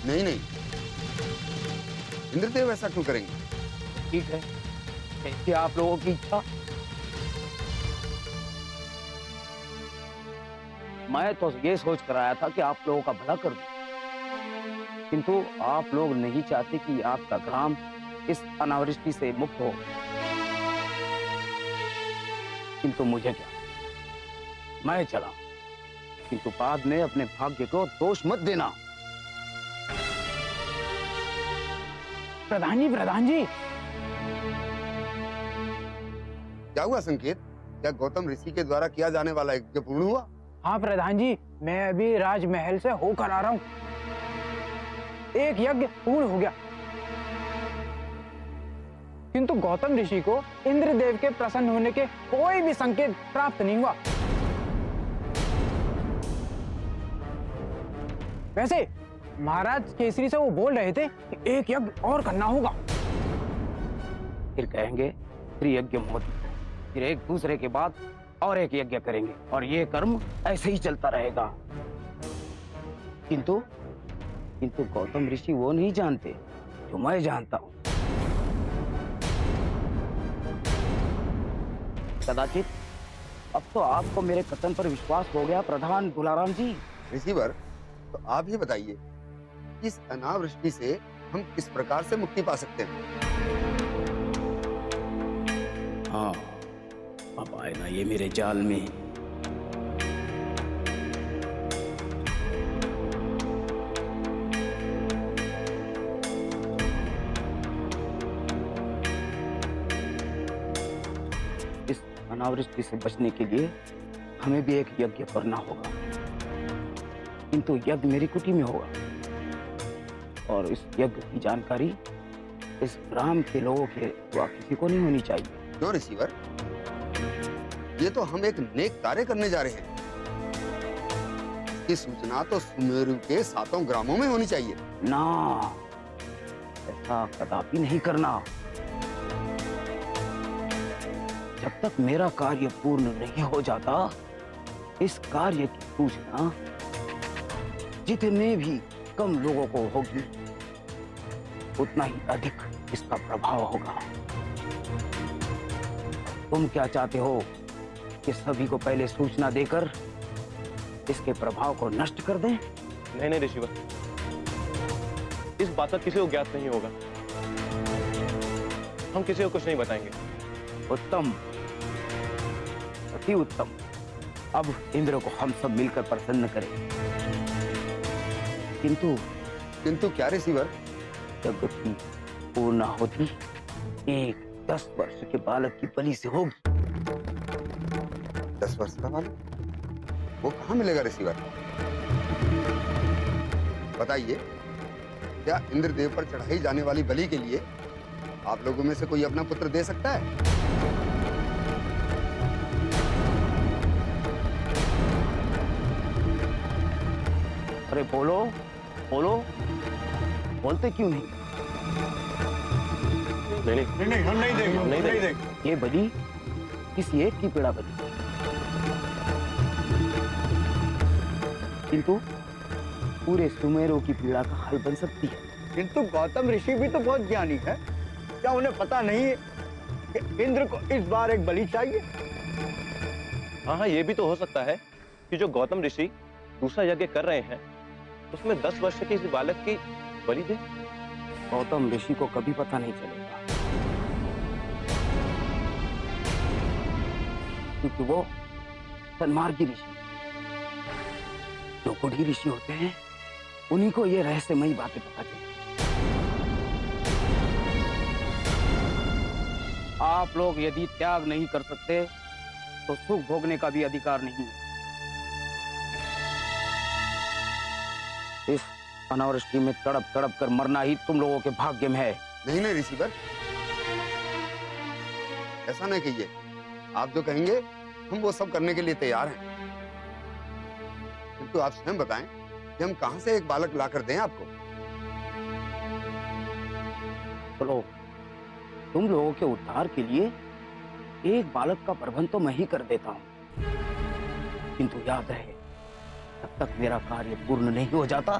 नहीं नहीं, इंद्रदेव ऐसा क्यों करेंगे? ठीक है, कैसी आप लोगों की इच्छा। मैं तो ये सोच कर आया था कि आप लोगों का भला कर दूं, किंतु आप लोग नहीं चाहते कि आपका ग्राम इस अनावृष्टि से मुक्त हो। किंतु मुझे क्या, मैं चला, किंतु बाद में अपने भाग्य को दोष मत देना। प्रधान जी, क्या हुआ संकेत? क्या गौतम ऋषि के द्वारा किया जाने वाला यज्ञ पूर्ण हुआ? हाँ प्रधान जी, मैं अभी राजमहल से होकर आ रहा हूँ। एक यज्ञ पूर्ण हो गया, किंतु गौतम ऋषि को इंद्रदेव के प्रसन्न होने के कोई भी संकेत प्राप्त नहीं हुआ। वैसे महाराज केसरी से वो बोल रहे थे कि एक यज्ञ और करना होगा। फिर कहेंगे फिर यज्ञ मोदी, फिर एक दूसरे के बाद और एक यज्ञ करेंगे और ये कर्म ऐसे ही चलता रहेगा। किंतु किंतु गौतम ऋषि वो नहीं जानते जो मैं जानता हूं। कदाचित अब तो आपको मेरे कथन पर विश्वास हो गया प्रधान दुलाराम जी। रिसीवर, तो आप ही बताइए, इस अनावृष्टि से हम किस प्रकार से मुक्ति पा सकते हैं? हाँ, अब आए ना ये मेरे जाल में। इस अनावृष्टि से बचने के लिए हमें भी एक यज्ञ करना होगा, किंतु यज्ञ मेरी कुटी में होगा और इस यज्ञ की जानकारी इस ग्राम के लोगों के सिवा किसी को नहीं होनी चाहिए। क्यों रिसीवर? ये तो हम एक नेक कार्य करने जा रहे हैं। ये सूचना तो सुमेरु के 7 ग्रामों में होनी चाहिए। ना, ऐसा कदापि नहीं करना। जब तक मेरा कार्य पूर्ण नहीं हो जाता, इस कार्य की सूचना जितने भी कम लोगों को होगी, उतना ही अधिक इसका प्रभाव होगा। तुम क्या चाहते हो कि सभी को पहले सूचना देकर इसके प्रभाव को नष्ट कर दें? नहीं नहीं ऋषिवर, इस बात का किसी को ज्ञात नहीं होगा। हम किसी को कुछ नहीं बताएंगे। उत्तम, अति उत्तम। अब इंद्र को हम सब मिलकर प्रसन्न करें। किंतु क्या रिसीवर? यज्ञ की पूर्णाहुति एक 10 वर्ष के बालक की बलि से होगी। 10 वर्ष का बालक? वो कहाँ मिलेगा रिसीवर? बताइए, क्या इंद्रदेव पर चढ़ाई जाने वाली बलि के लिए आप लोगों में से कोई अपना पुत्र दे सकता है? अरे बोलो बोलो, बोलते क्यों नहीं? नहीं, हम नहीं देंगे, हम नहीं देंगे। ये बलि किसी एक की पीड़ा बलि, किंतु पूरे सुमेरु की पीड़ा का हल बन सकती है। किंतु गौतम ऋषि भी तो बहुत ज्ञानी है, क्या उन्हें पता नहीं है कि इंद्र को इस बार एक बलि चाहिए? हाँ, ये भी तो हो सकता है कि जो गौतम ऋषि दूसरा यज्ञ कर रहे हैं उसमें 10 वर्ष के इस बालक की बलि दे। गौतम ऋषि को कभी पता नहीं चलेगा, क्योंकि वो सन्मार्गी ऋषि, जो गुढ़ी ऋषि होते हैं उन्हीं को ये रहस्यमयी बातें पता चलती। आप लोग यदि त्याग नहीं कर सकते तो सुख भोगने का भी अधिकार नहीं है। इस अनावृष्टि में तड़प तड़प कर मरना ही तुम लोगों के भाग्य में है। नहीं नहीं ऋषिवर, ऐसा नहीं कहिए। आप जो कहेंगे हम वो सब करने के लिए तैयार हैं, किंतु आप स्वयं बताएं कि हम कहां से एक बालक लाकर दें आपको। चलो, तुम लोगों के उद्धार के लिए एक बालक का प्रबंध तो मैं ही कर देता हूं, किंतु याद रहे जब तक मेरा कार्य पूर्ण नहीं हो जाता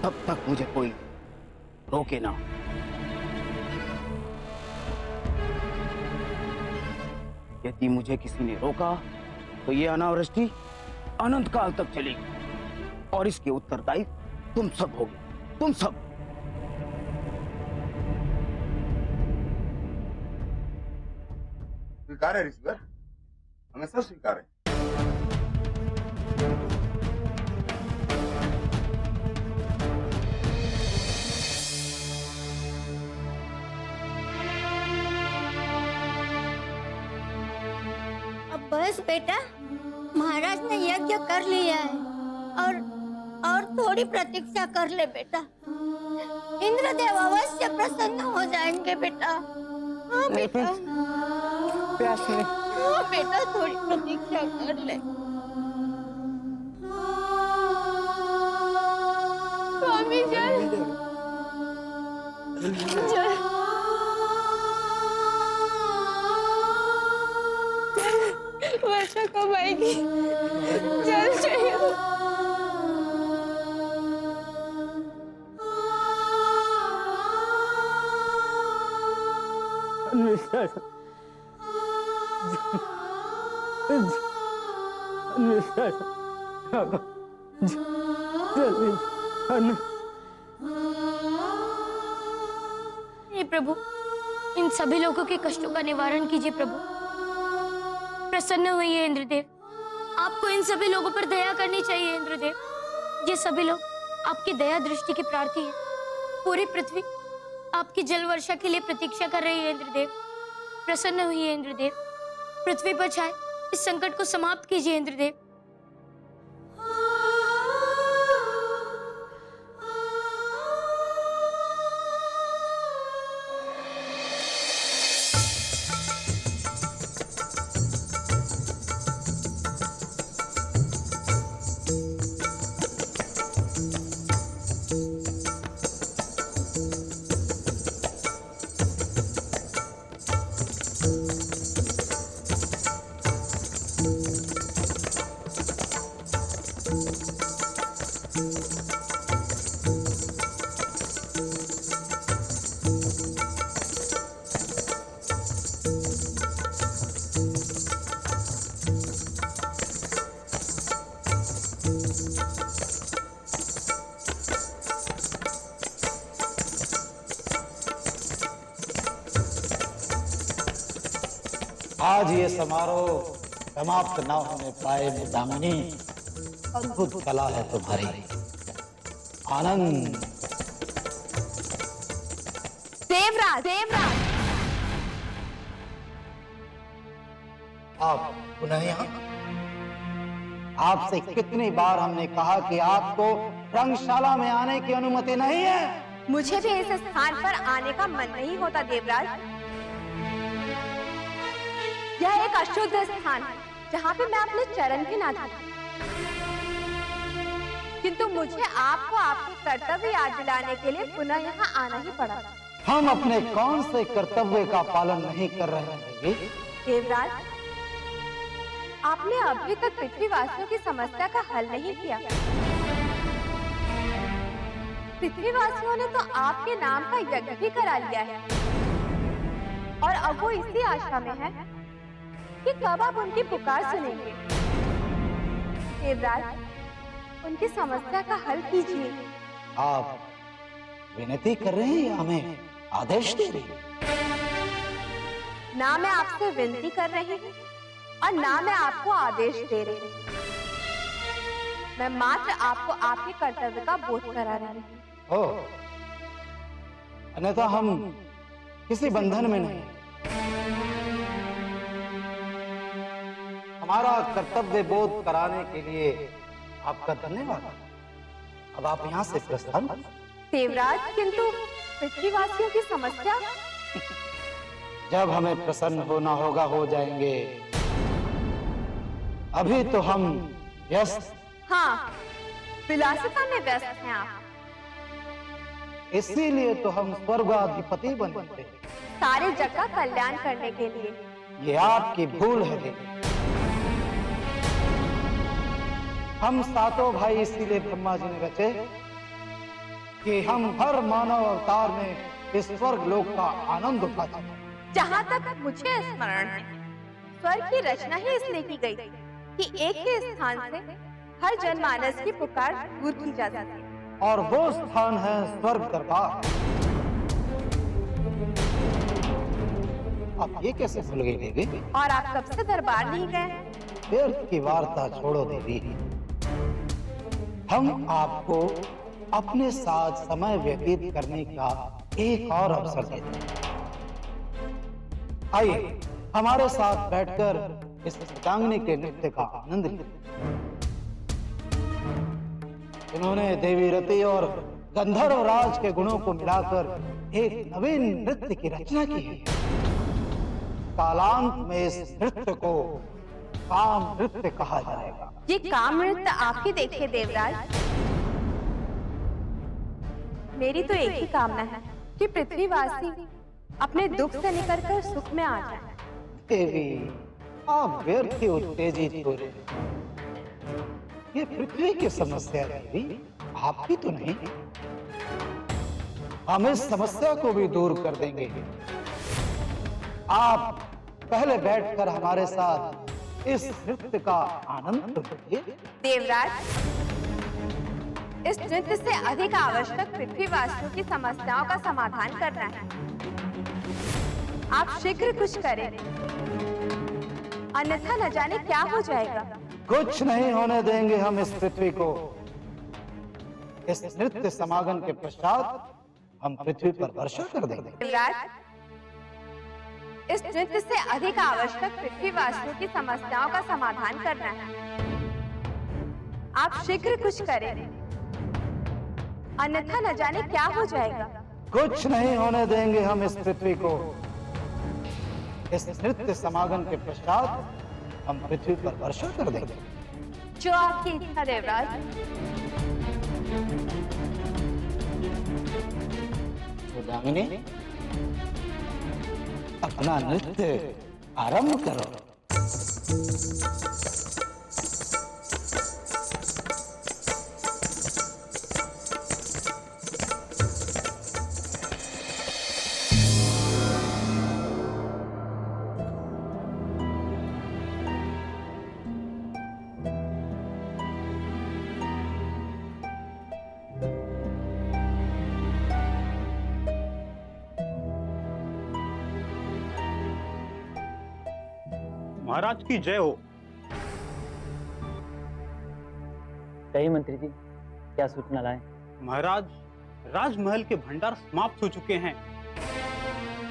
तब तक मुझे कोई रोके ना। यदि मुझे किसी ने रोका तो ये अनावृष्टि अनंत काल तक चलेगी और इसके उत्तरदायी तुम सब होगे, तुम सब। स्वीकार है ऋषिवर, हमें सब स्वीकार है। अब बस बेटा, महाराज ने यज्ञ कर लिया है और थोड़ी प्रतीक्षा कर ले बेटा। इंद्रदेव अवश्य प्रसन्न हो जाएंगे बेटा। हाँ बेटा, प्यास में। हाँ बेटा, थोड़ी प्रतीक्षा कर ले। स्वामी जल जल वर्षा कब आएगी? जल चाहिए। हे प्रभु, इन सभी लोगों के कष्टों का निवारण कीजिए प्रभु। प्रसन्न हुई इंद्रदेव, आपको इन सभी लोगों पर दया करनी चाहिए इंद्रदेव। ये सभी लोग आपकी दया दृष्टि के प्रार्थी हैं। पूरी पृथ्वी आपकी जल वर्षा के लिए प्रतीक्षा कर रही है इंद्रदेव। प्रसन्न हुई इंद्रदेव, पृथ्वी पर छाए इस संकट को समाप्त कीजिए इंद्रदेव। आज ये समारोह समाप्त न होने पाए दामिनी, अद्भुत कला है तुम्हारी। आनंद। देवराज, देवराज, आप पुनः यहाँ? आपसे कितनी बार हमने कहा कि आपको रंगशाला में आने की अनुमति नहीं है। मुझे भी इस स्थान पर आने का मन नहीं होता देवराज। यह एक अशुद्ध स्थान है जहाँ पे मैं अपने चरण भी ना धोऊं। किंतु मुझे आपको आपके कर्तव्य याद दिलाने के लिए पुनः यहाँ आना ही पड़ा। हम अपने कौन से कर्तव्य का पालन नहीं कर रहे हैं देवराज, आपने अभी तक पृथ्वीवासियों की समस्या का हल नहीं किया। पृथ्वीवासियों ने तो आपके नाम का यज्ञ भी करा लिया है और अब वो इसी आशा में है कि कब आप उनकी पुकार सुनेंगे। देवराज, उनकी समस्या का हल कीजिए। आप विनती कर रहे हैं या हमें आदेश दे रही हैं? ना मैं आपसे विनती कर रही हूँ और ना मैं आपको आदेश दे रही हूँ। मैं मात्र आपको आपके कर्तव्य का बोध करा रही हूँ। ओ, अन्यथा हम किसी बंधन में नहीं। हमारा कर्तव्य बोध कराने के लिए आपका धन्यवाद। अब आप यहाँ से प्रस्थान करें। देवराज, किंतु पृथ्वीवासियों की समस्या? जब हमें प्रसन्न होना होगा हो जाएंगे, अभी तो हम व्यस्त। हाँ, विलासिता में व्यस्त हैं आप। इसीलिए तो हम स्वर्गाधिपति बने थे। सारे जग का कल्याण करने के लिए। ये आपकी भूल है देवी। हम सातों भाई इसीलिए ब्रह्मा जी ने रचे कि हम हर मानव अवतार में इस स्वर्ग लोक का आनंद उठा सकें। जहाँ तक मुझे स्मरण है, स्वर्ग की रचना ही इसलिए की गई कि एक ही स्थान से हर जनमानस की पुकार दूर की जा सके। और वो स्थान है स्वर्ग दरबार। आप ये कैसे भूल गई देवी? और आप कब से दरबार नहीं गए? व्यर्थ की वार्ता छोड़ो देवी। हम आपको अपने साथ समय व्यतीत करने का एक और अवसर देते हैं। आइए हमारे साथ बैठकर इस चित्रांगनी के नृत्य का आनंद लें। इन्होंने देवी रति और गंधर्व राज के गुणों को मिलाकर एक नवीन नृत्य की रचना की है। कालांत में इस नृत्य को काम नृत्य कहा जाएगा। ये काम नृत्य आप ही देखिए देवराज। मेरी तो एक ही कामना है कि पृथ्वीवासी अपने दुख से निकलकर सुख में आ जाए। देवी, आप व्यर्थ ही उत्तेजित हो रहे हैं। ये पृथ्वी की समस्या है देवी, आपकी तो नहीं। हम इस समस्या को भी दूर कर देंगे। आप पहले बैठकर हमारे साथ इस नृत्य का आनंद लीजिए। देवराज, इस नृत्य से अधिक आवश्यक पृथ्वीवासियों की समस्याओं का समाधान करना है। आप शीघ्र कुछ करें, अन्यथा न जाने क्या हो जाएगा। कुछ नहीं होने देंगे हम इस पृथ्वी को। इस नृत्य समागम के पश्चात हम पृथ्वी पर वर्षा कर देंगे। देवराज, इस नृत्य से अधिक आवश्यक पृथ्वीवासियों की समस्याओं का समाधान करना है। आप शीघ्र कुछ करें, अन्यथा न जाने क्या हो जाएगा। कुछ नहीं होने देंगे हम इस पृथ्वी को। इस नृत्य समागम के पश्चात हम पृथ्वी पर वर्षा कर देंगे। जो आपकी इच्छा देवराज। सुदामिनी, अपना नृत्य आरंभ करो। महाराज की जय हो। कहिए मंत्री जी, क्या सूचना लाए? महाराज, राजमहल के भंडार समाप्त हो चुके हैं।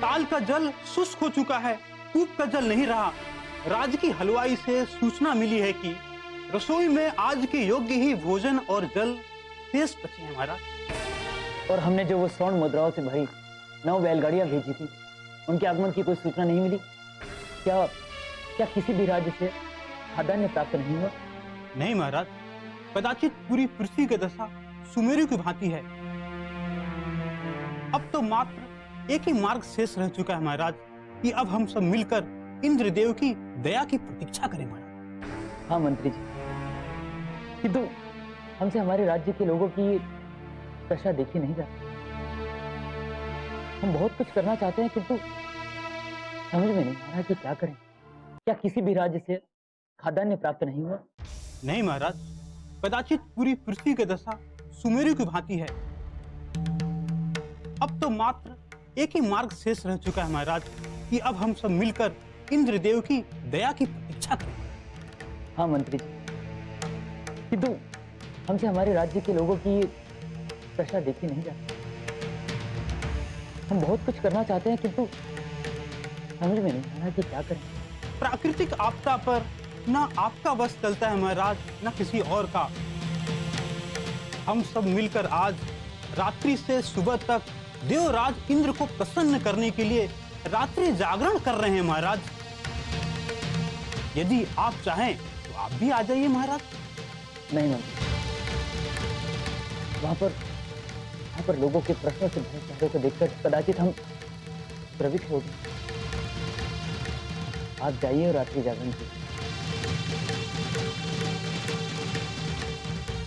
ताल का जल शुष्क हो चुका है, कूप का जल नहीं रहा। राज की हलवाई से सूचना मिली है कि रसोई में आज के योग्य ही भोजन और जल शेष बचे हैं महाराज। और हमने जो वो स्वर्ण मुद्राओं से भरी 9 बैलगाड़ियां भेजी थी, उनके आगमन की कोई सूचना नहीं मिली? क्या किसी भी राज्य से खाद्यान्न प्राप्त नहीं हुआ? नहीं महाराज, कदाचित पूरी पृथ्वी की दशा सुमेरु की भांति है। अब तो मात्र एक ही मार्ग शेष रह चुका है महाराज कि अब हम सब मिलकर इंद्रदेव की दया की प्रतीक्षा करें महाराज। हाँ मंत्री जी, किंतु हमसे हमारे राज्य के लोगों की दशा देखी नहीं जाती। हम बहुत कुछ करना चाहते हैं किंतु समझ में नहीं आ रहा कि क्या करें। क्या किसी भी राज्य से खाद्यान्न प्राप्त नहीं हुआ? नहीं महाराज, कदाचित पूरी पृथ्वी की दशा सुमेरु की भांति है। अब तो मात्र एक ही मार्ग शेष रह चुका है महाराज कि अब हम सब मिलकर इंद्रदेव की दया की प्रतीक्षा करें। हाँ मंत्री जी, किंतु हमसे हमारे राज्य के लोगों की दशा देखी नहीं जाती। हम बहुत कुछ करना चाहते हैं किंतु समझ में नहीं आ रहा कि क्या करें। प्राकृतिक आपदा पर ना आपका बस चलता है महाराज, ना किसी और का। हम सब मिलकर आज रात्रि से सुबह तक देवराज इंद्र को प्रसन्न करने के लिए रात्रि जागरण कर रहे हैं महाराज। यदि आप चाहें तो आप भी आ जाइए महाराज। नहीं मंत्री, वहां पर लोगों के प्रश्नों से भरे चेहरे को देखकर कदाचित हम प्रविष्ट हो गए। आप जाइए और रात्रि जागरण कीजिए।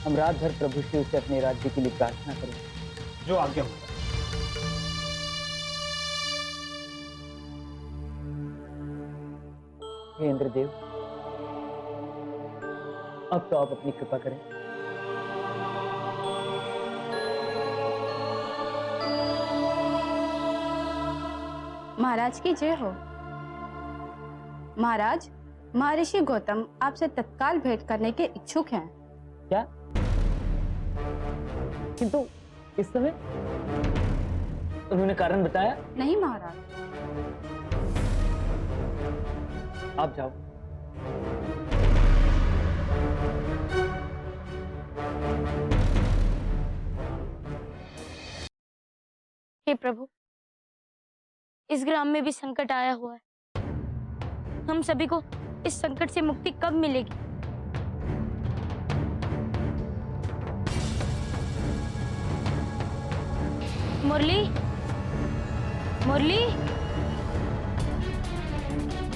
हम रात भर प्रभु शिव से अपने राज्य के लिए प्रार्थना करेंगे। जो आज्ञा हो। हे इंद्रदेव, अब तो आप अपनी कृपा करें। महाराज की जय हो। महाराज, महर्षि गौतम आपसे तत्काल भेंट करने के इच्छुक हैं। क्या? किंतु इस समय उन्होंने कारण बताया? नहीं महाराज। आप जाओ। हे प्रभु, इस ग्राम में भी संकट आया हुआ है। हम सभी को इस संकट से मुक्ति कब मिलेगी? मुरली, मुरली,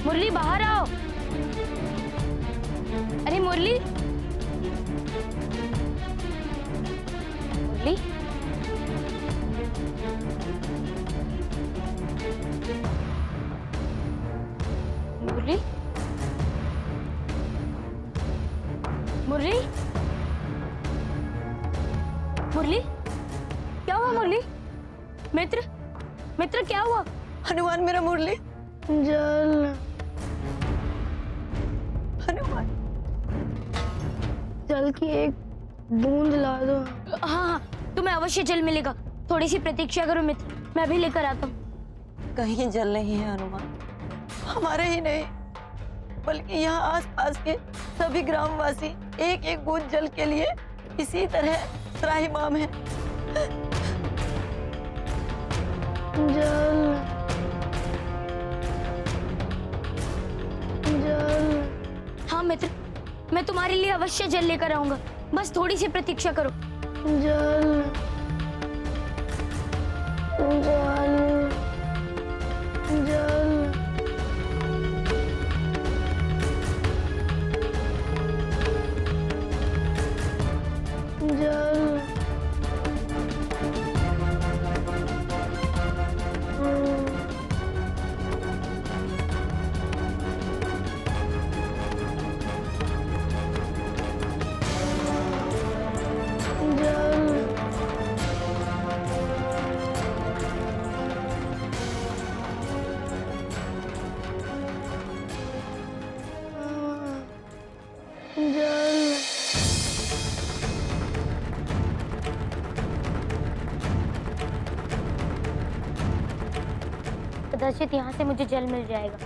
मुरली बाहर आओ। अरे मुरली, मुरली, मुरली, मुरली, मुरली, क्या हुआ मुरली? मित्र, मित्र क्या हुआ? हनुमान मेरा मुरली। जल, हनुमान, जल की एक बूंद ला दो। हाँ हाँ, तुम्हें अवश्य जल मिलेगा। थोड़ी सी प्रतीक्षा करो मित्र, मैं अभी लेकर आता हूँ। कहीं जल नहीं है हनुमान, हमारे ही नहीं बल्कि यहाँ आसपास के सभी ग्रामवासी एक एक बूंद जल के लिए इसी तरह त्राहिमाम है। जल, जल। हाँ मित्र, मैं तुम्हारे लिए अवश्य जल लेकर आऊंगा। बस थोड़ी सी प्रतीक्षा करो। जल, जल, जल। जल, कदाचित यहाँ से मुझे जल मिल जाएगा।